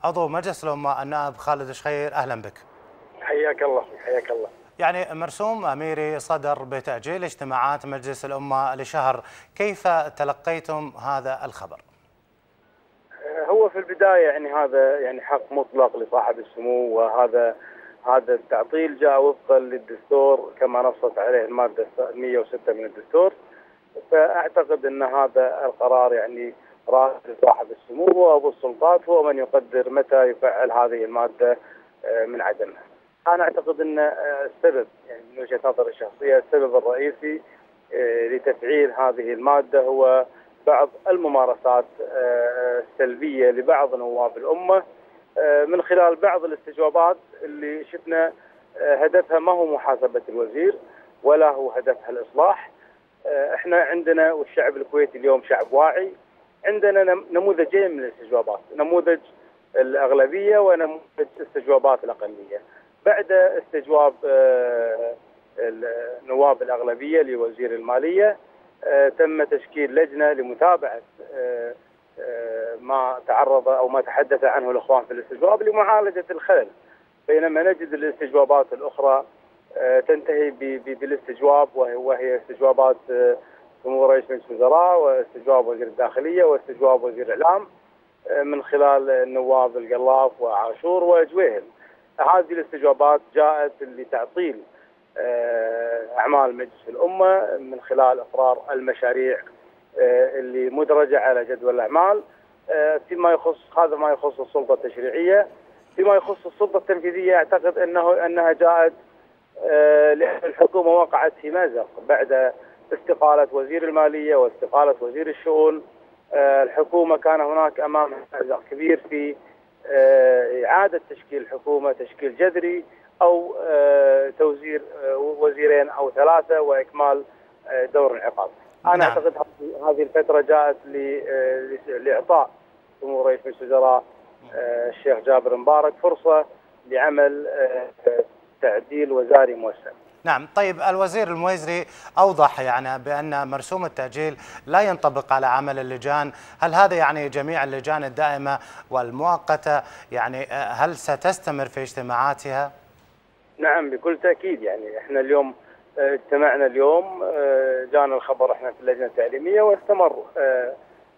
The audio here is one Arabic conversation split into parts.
عضو مجلس الأمة النائب خالد شخير، أهلا بك. حياك الله حياك الله. يعني مرسوم أميري صدر بتأجيل اجتماعات مجلس الأمة لشهر، كيف تلقيتم هذا الخبر؟ هو في البداية يعني هذا يعني حق مطلق لصاحب السمو، وهذا التعطيل جاء وفقا للدستور كما نصت عليه المادة 106 من الدستور. فأعتقد أن هذا القرار يعني راجع لصاحب السمو وأبو السلطات، هو من يقدر متى يفعل هذه المادة من عدمها. أنا أعتقد أن السبب يعني من وجهة نظري الشخصية السبب الرئيسي لتفعيل هذه المادة هو بعض الممارسات السلبية لبعض نواب الأمة من خلال بعض الاستجوابات اللي شفنا هدفها ما هو محاسبة الوزير ولا هو هدفها الإصلاح. احنا عندنا والشعب الكويتي اليوم شعب واعي، عندنا نموذجين من الاستجوابات، نموذج الأغلبية ونموذج استجوابات الأقلية. بعد استجواب نواب الأغلبية لوزير المالية تم تشكيل لجنة لمتابعة ما تعرض أو ما تحدث عنه الإخوان في الاستجواب لمعالجة الخلل، بينما نجد الاستجوابات الأخرى تنتهي بالاستجواب وهي استجوابات سمو رئيس مجلس الوزراء واستجواب وزير الداخلية واستجواب وزير الإعلام من خلال النواب القلاف وعاشور وجويهل. هذه الاستجوابات جاءت لتعطيل أعمال مجلس الأمة من خلال إقرار المشاريع اللي مدرجة على جدول الأعمال فيما يخص هذا ما يخص السلطة التشريعية. فيما يخص السلطة التنفيذية أعتقد أنها جاءت لأن الحكومة وقعت في مأزق بعد استقالة وزير المالية واستقالة وزير الشؤون. الحكومة كان هناك أمامها مأزق كبير في إعادة تشكيل الحكومة تشكيل جذري أو توزير وزيرين أو ثلاثة وإكمال دور العقاب. أنا أعتقد هذه الفترة جاءت لإعطاء سمو رئيس مجلس الوزراء الشيخ جابر مبارك فرصة لعمل تعديل وزاري موسع. نعم، طيب الوزير المويزري أوضح يعني بأن مرسوم التأجيل لا ينطبق على عمل اللجان، هل هذا يعني جميع اللجان الدائمة والمؤقتة يعني هل ستستمر في اجتماعاتها؟ نعم بكل تأكيد، يعني احنا اليوم اجتمعنا اليوم، جانا الخبر احنا في اللجنة التعليمية واستمر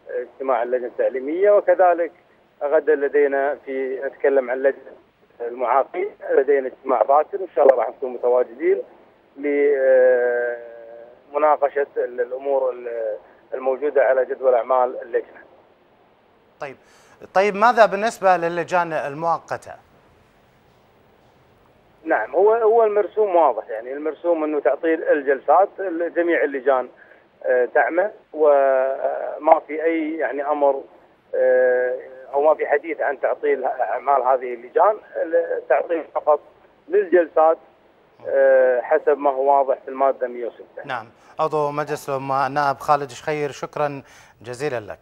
اجتماع اللجنة التعليمية، وكذلك غدا لدينا نتكلم عن لجنة المعاقين، لدينا اجتماع باكر ان شاء الله راح نكون متواجدين لمناقشة الامور الموجودة على جدول اعمال اللجنة. طيب ماذا بالنسبة للجان المؤقتة؟ نعم هو المرسوم واضح، يعني المرسوم انه تعطيل الجلسات، جميع اللجان تعمل وما في اي يعني امر او ما في حديث عن تعطيل اعمال هذه اللجان، التعطيل فقط للجلسات حسب ما هو واضح في المادة 106. نعم، عضو مجلس الأمة النائب خالد شخير، شكرا جزيلا لك.